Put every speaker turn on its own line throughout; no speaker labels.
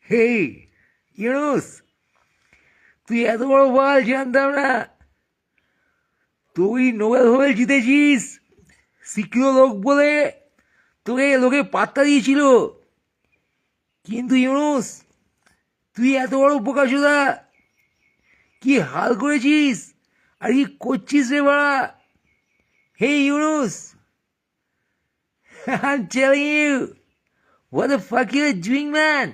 হেই ইউনুস, তুই এত বড় বল জানতাম না। তুই নোবেল জিতেছিস শিক্ষিত লোক বলে তোকে লোকে পাত্তা দিয়েছিল। কিন্তু ইউনুস, তুই এত বড় বোকাচোদা, কি হাল করেছিস আর কি করছিস রে বাড়া। হে Yunus, I'm telling you, what the fuck you are doing, man?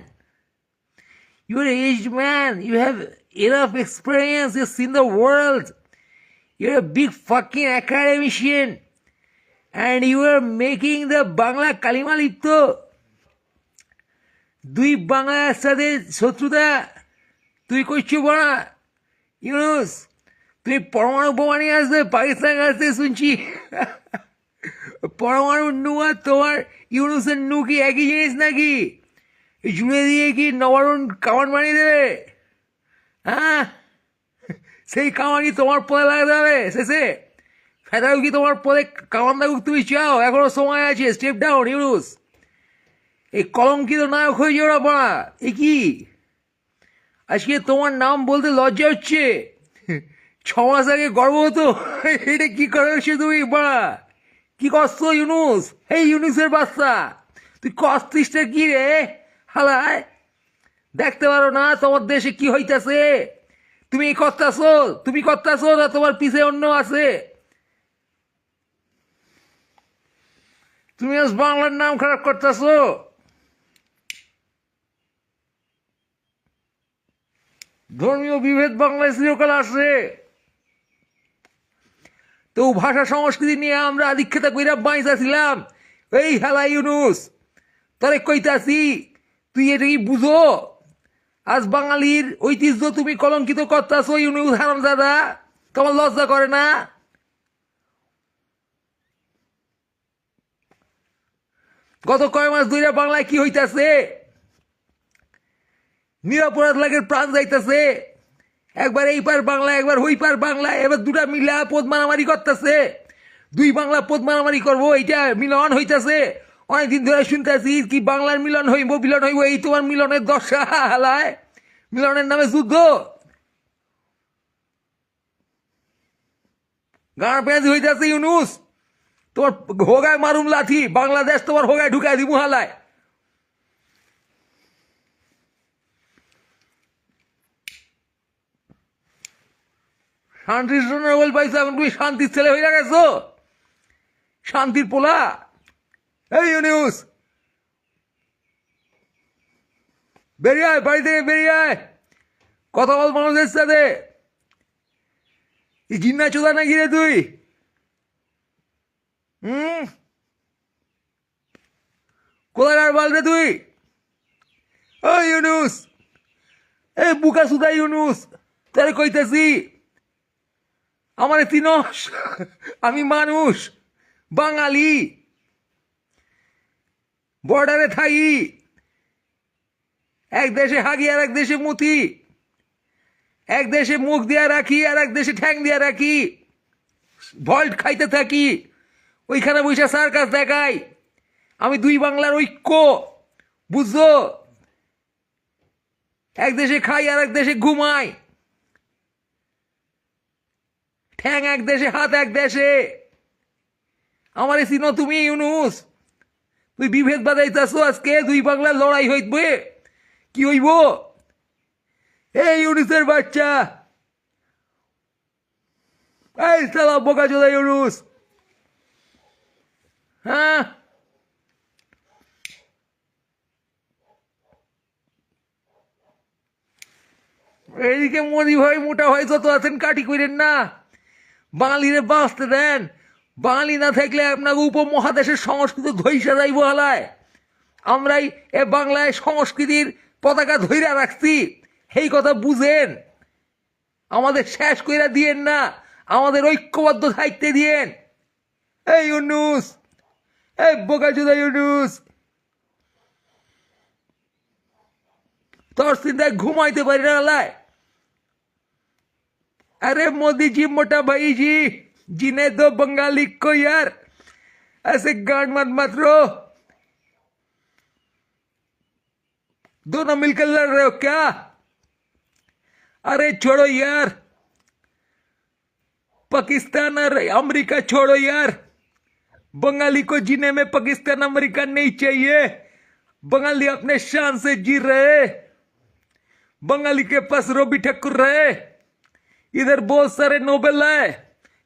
You're an aged man. You have enough experience. You've seen the world. You're a big fucking academician. And you are making the Bangla Kalima Lipto. দুই বাংলার সাথে শত্রুতা তুই করছো বড়া। ইউনুস, তুই পরমাণু বোমা নিয়ে আসবে পাকিস্তানের কাছ থেকে শুনছি। পরমাণু নু আর তোমার ইউনুসের নু কি একই জিনিস নাকি? জুড়ে দিয়ে কি নবারুণ কামান বানিয়ে দেবে? হ্যাঁ, সেই কামানই তোমার পদে লাগাতে হবে শেষে। ফেদাও কি তোমার পদে কামান লাগুক তুমি চাও? এখনো সময় আছে, স্টেপ ডাউন ইউনুস। এই কলঙ্কিত নায়ক হয়ে যাওয়া পড়া এ কি? আজকে তোমার নাম বলতে লজ্জা হচ্ছে। 6 মাস আগে গর্ব হতো। এটা কি করে হচ্ছে তুমি পড়া? কি কষ্ট ইউনুস? এই ইউনুসের বাচ্চা, তুই কষ্টিসটা কি রে হালায়? দেখতে পারো না তোমার দেশে কি হইতাছে? তুমি করতাছো না তোমার পিছে অন্য আছে? তুমি আজ বাংলার নাম খারাপ করতেছো। ধর্মীয় বিভেদ বাংলায় চিরকাল আসে। তো ভাষা সংস্কৃতি নিয়ে আমরা আদিক্ষেতা কইরা বাইসাছিলাম। এই হেলা ইউনুস, তোরে কইতাছি, তুই এটা কি বুঝো? আজ বাঙালির ঐতিহ্য তুমি কলঙ্কিত করতাছো ইউনুস হারামজাদা। তোমার লজ্জা করে না? গত কয় মাস ধরে বাংলায় কি হইতাছে? নিরাপরাধ লাগের প্রাণ যাইতাছে। একবার এই পার বাংলায়, একবার ওই পার বাংলায়, এবার দুটা মিলা পদ মারামারি করতেছে। দুই বাংলা পদ মারামারি করবো, এইটা মিলন হইতাছে। অনেকদিন ধরে শুনতেছি কি বাংলার মিলন হইব। এই তোমার মিলনের দশা হালায়। মিলনের নামে যুদ্ধ। গাঁড় পেঁয়াজি হইতাছে ইউনুস। তোমার হোগায় মারুম লাথি, বাংলাদেশ তোমার হোগায় ঢুকায় দিবু হালায়। শান্তির জন্য নোবেল পাইছো, এখন তুমি শান্তির ছেলে হয়ে গেছো, শান্তির পোলা। এই ইউনুস, বেরিয়ে আয়, বাড়ি থেকে বেরিয়ে আয়, কথা বল মানুষের সাথে। এই জিন্না চোদা নাকি রে তুই? কোথাকার বল রে তুই? ও ইউনুস, এই বুকা সুদা ইউনুস, তারে কইতেছি, আমার চিনস? আমি মানুষ, বাঙালি, বর্ডারে থাকি। এক দেশে হাগি আর এক দেশে মুতি, এক দেশে মুখ দিয়া রাখি আর এক দেশে ঠ্যাং দিয়া রাখি, ভল্ট খাইতে থাকি। ওইখানে বৈশা সার্কাস দেখাই। আমি দুই বাংলার ঐক্য, বুঝছো? এক দেশে খাই আর এক দেশে ঘুমাই, ঠ্যাং এক দেশে হাত এক দেশে। আমার চিনো তুমি ইউনুস? তুই বিভেদ বাজাইতেছো আজকে, দুই বাংলার লড়াই হইবে। কি হইব? এই ইউনুসের বাচ্চা, এই সালা বোকা চোদা ইউনুস। হ্যাঁ, এইদিকে মোদি ভাই মোটা ভাই যত আছেন কাটি করেন না, বাঙালিরে বাঁচতে দেন। বাঙালি না থাকলে আপনাকে উপমহাদেশের সংস্কৃতি ধৈর্য যাইব হালায়। আমরাই এ বাংলায় সংস্কৃতির পতাকা ধৈর্য রাখছি, এই কথা বুঝেন। আমাদের শেষ কইরা দিয়েন না, আমাদের ঐক্যবদ্ধ থাকতে দিয়েন। এই ইউনুস, এই বোকাচোদা ইউনুস, তোর চিন্তায় ঘুমাইতে পারি না হালায়। अरे मोदी जी, मोटा भाई जी, जिन्हें दो बंगाली को यार, ऐसे गांड मत रो। दोनों मिलकर लड़ रहे हो क्या? अरे छोड़ो यार, पाकिस्तान और अमेरिका छोड़ो यार। बंगाली को जीने में पाकिस्तान अमेरिका नहीं चाहिए। बंगाली अपने शान से जी रहे। बंगाली के पास रवि ठाकुर रहे, इधर बहुत सारे नोबेल है।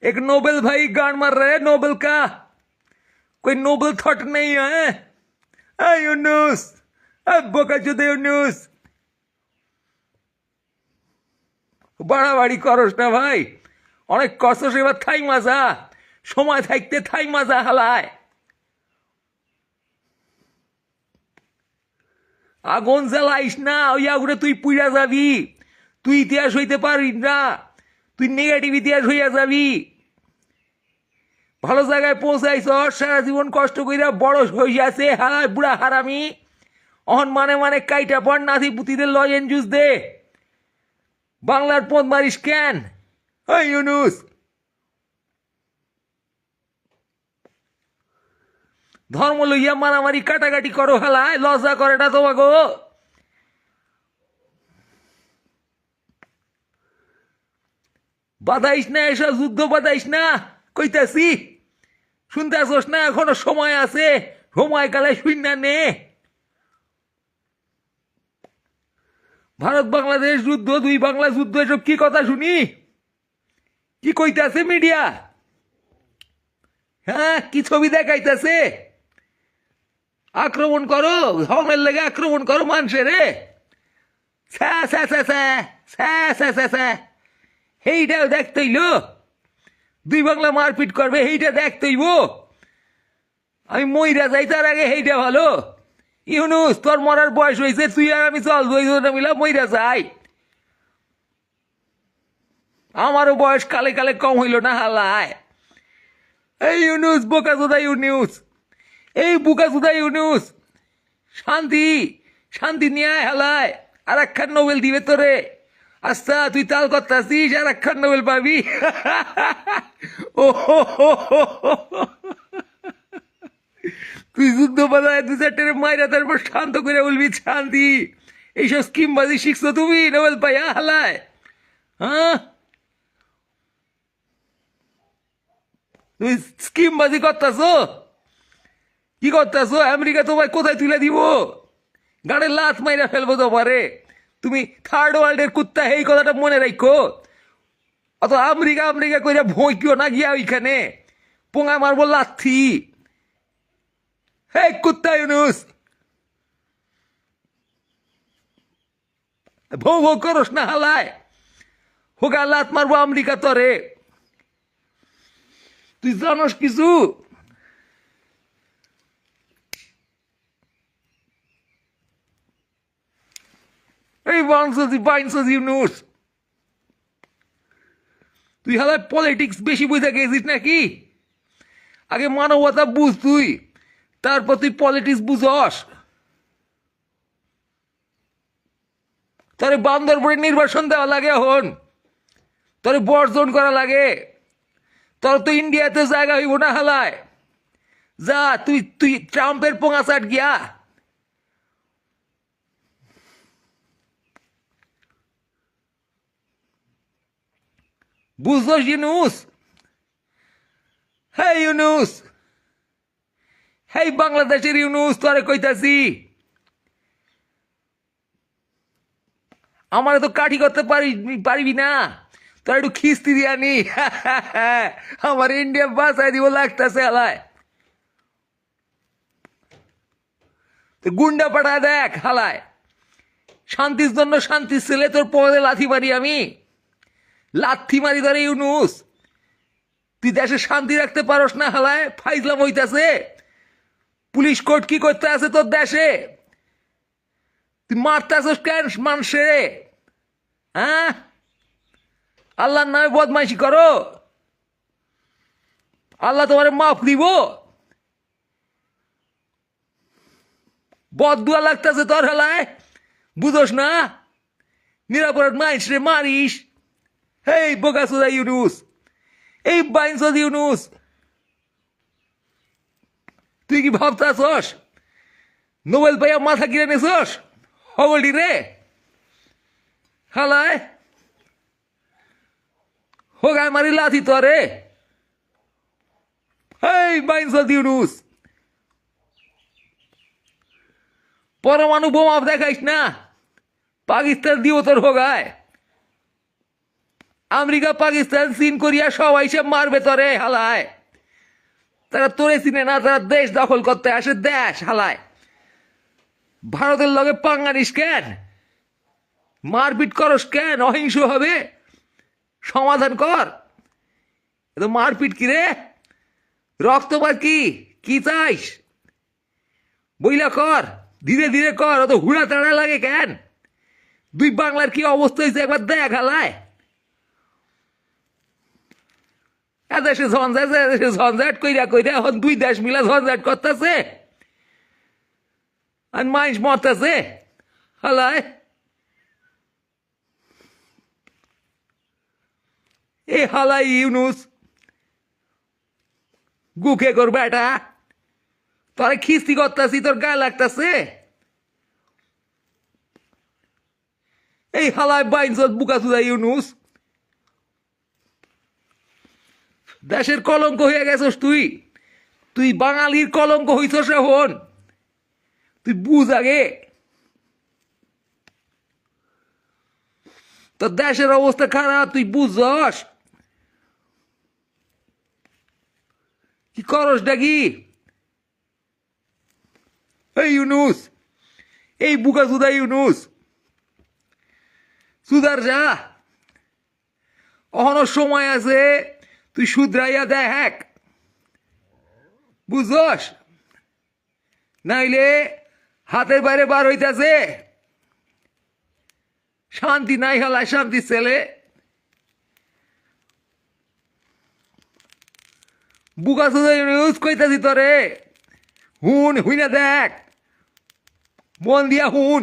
एक नोबेल भाई गान मार रहे नोबेल का, कोई नोबेल थॉट नहीं है। यूनुस, बोकाचोदे यूनुस, বাড়াবাড়ি করস না ভাই, অনেক কষ্ট। এবার থাই মাজা, সময় থাকতে থাই মাজা হালায়। আগুন জ্বালাইস না, ওই আগুনে তুই পুড়া যাবি। তুই ইতিহাস হইতে পারিস না, তুই নেগেটিভ ইতিহাস হইয়া যাবি। ভালো জায়গায় পৌঁছাইছ, সারা জীবন কষ্ট কইরা বড় হইয়াছে হারায় বুড়া হারামি। অহন মানে মানে কাইটা পর নাথি পুতিদের লজেন জুস দে। বাংলার পথ মারিস কেন? ইউনুস, ধর্ম লইয়া মারামারি কাটাকাটি করো হেলায়, লজ্জা করে না তোমাকে? বাধাইস না, এসব যুদ্ধ বাধাইস না কইতাছি। শুনতে আসোস না? এখনো সময় আছে, সময়কালে শূন্য নে। ভারত বাংলাদেশ যুদ্ধ, দুই বাংলা যুদ্ধ, এসব কি কথা শুনি? কি কইতাছে মিডিয়া? হ্যাঁ, কি ছবি দেখাইতেছে? আক্রমণ করো, ধর্মের লেগে আক্রমণ করো মানুষের। সেইটাও দেখতেইল, দুই বাংলা মারপিট করবে, সেইটা দেখতেইব। আমি মইরা যাই তার আগে সেইটা ভালো। ইউনুস, তোর মরার বয়স হয়েছে, তুই আর আমি চল দুইজনে মিলা মইরা যাই। আমারও বয়স কালে কালে কম হইল না হালায়। এই ইউনুস, বোকাচোদা ইউনুস, এই বোকাচোদা ইউনুস, শান্তি শান্তি নিয়ে আয় হালায়। আর একখান নোবেল দিবে তোরে। আচ্ছা, তুই তাল করতাছিস, আর একখান নোবেল পাবি। ও তুই যুদ্ধ বাজায় দু চারটে মাইরা তারপর শান্ত করে বলবি শান্তি। এইসব স্কিমবাজি শিখছো তুমি নোবেল পাইয়া হালায়? হ্যাঁ, তুই স্কিমবাজি করতেছ? কি করতেছ? আমেরিকা তোমায় কোথায় তুলে দিব? গাড়ির লাত মাইরা ফেলবো তোমারে। তুমি থার্ড ওয়ার্ল্ডের কুত্তা, এই কথাটা মনে রাখো। অত আমেরিকা আমেরিকা কইরা ভইকিও না গিয়া ওইখানে, পোঙা মারবো লাথি। হে কুত্তা ইউনুস, ভৌ ভৌ করস না হালায়। হোগা লাত মারবো আমেরিকা তরে। তুই জানোস কিছু? এই বাইনসি ইউনুস, তুই হালায় পলিটিক্স বেশি বুঝে গেছিস নাকি? আগে মানবতা বুঝ তুই, তারপর তুই পলিটিক্স বুঝস। তোরে বান্দরবনে নির্বাচন দেওয়া লাগে, এখন তোরে বর্জন করা লাগে। তোর তো ইন্ডিয়াতে জায়গা হইব না হালায়। যা, তুই তুই ট্রাম্পের পোঙা চাট গিয়া। বুঝছস ইউনুস? হে ইউনুস, হেই বাংলাদেশের ইউনুস, তোরে কইতাছি, আমারে তো কাঠি করতে পারিবি না। তোর একটু খিস্তি দিয়া নি। আমার ইন্ডিয়া বাঁচাই দিব লাগতেছে হালায়। গুন্ডা পাঠায় দেখ হালায়। শান্তির জন্য শান্তির ছেলে, তোর পদে লাথি মারি আমি, লাথি মারি ধরে ইউনুস। তুই দেশে শান্তি রাখতে পারস না হালায়, ফাইজলাম হইতাছে। পুলিশ কোর্ট কি করতে আছে তোর দেশে? তুই মারতে আসস কেন মানুষে? হ্যাঁ, আল্লাহর নামে বদমাইশি করো, আল্লাহ তোমার মাফ দিব? বদদুয়া লাগতেছে তোর হেলায়, বুঝোস না? নিরাপরাধ মানুষ রে মারিস। হেই বোকাচোদা ইউনুস, এই বাইনসদ ইউনুস, তুই কি ভাবতাছস নোবেল পাইয়া মাথা কিনে নেছস? হগলটি রে হালায় হোগায় মারি লাথি তরে এই বাইনসল ইউনুস পরমাণু বোমা দেখাইস না পাকিস্তান দিও তোর হোগায় আমেরিকা পাকিস্তান চীন কোরিয়া সবাই সব মারবে তরে হালায় তারা তোরে চিনে না তারা দেশ দখল করতে আসে দেশ হালায় ভারতের লগে পাঙ্গা নিস কেন মারপিট করস কেন অহিংস হবে সমাধান কর এত মারপিট কি রে রক্তপাত কি চাইস বইলা কর ধীরে ধীরে কর অত হুড়া তাড়া লাগে কেন দুই বাংলার কি অবস্থা হয়েছে একবার দেখ হালায় এদেশে ঝঞ্ঝাট এদেশে ঝঞ্ঝাট কইরা কইরা এখন দুই দেশ মিলা ঝঞ্ঝাট করতেছে আর মাইন্স মরতেছে হালায় এ হালাই ইউনুস গুকে কর বেটা তোরে খিস্তি করতেছি তোর গায়ে লাগতেছে এই হালাই বাইনসত বুকা চুদা ইউনুস দেশের কলঙ্ক হয়ে গেছস তুই তুই বাঙালির কলঙ্ক হইছস এখন তুই বুঝ আগে তোর দেশের অবস্থা খারাপ তুই বুঝছস কি করস ডাকি এই ইউনুস এই বুকা সুদা ইউনুস সুদার যা অহনো সময় আছে তুই শুধরাইয়া দেখ বুঝছস নাইলে হাতের বাইরে বার হইতাছে শান্তি নাই হালায় শান্তি ছেলে বুকা সুদা ইউনুস কইতাছি তোরে হুইনা দেখ মন দিয়া হুন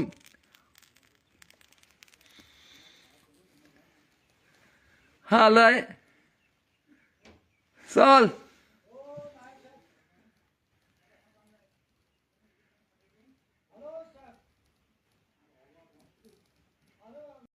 হালায় চল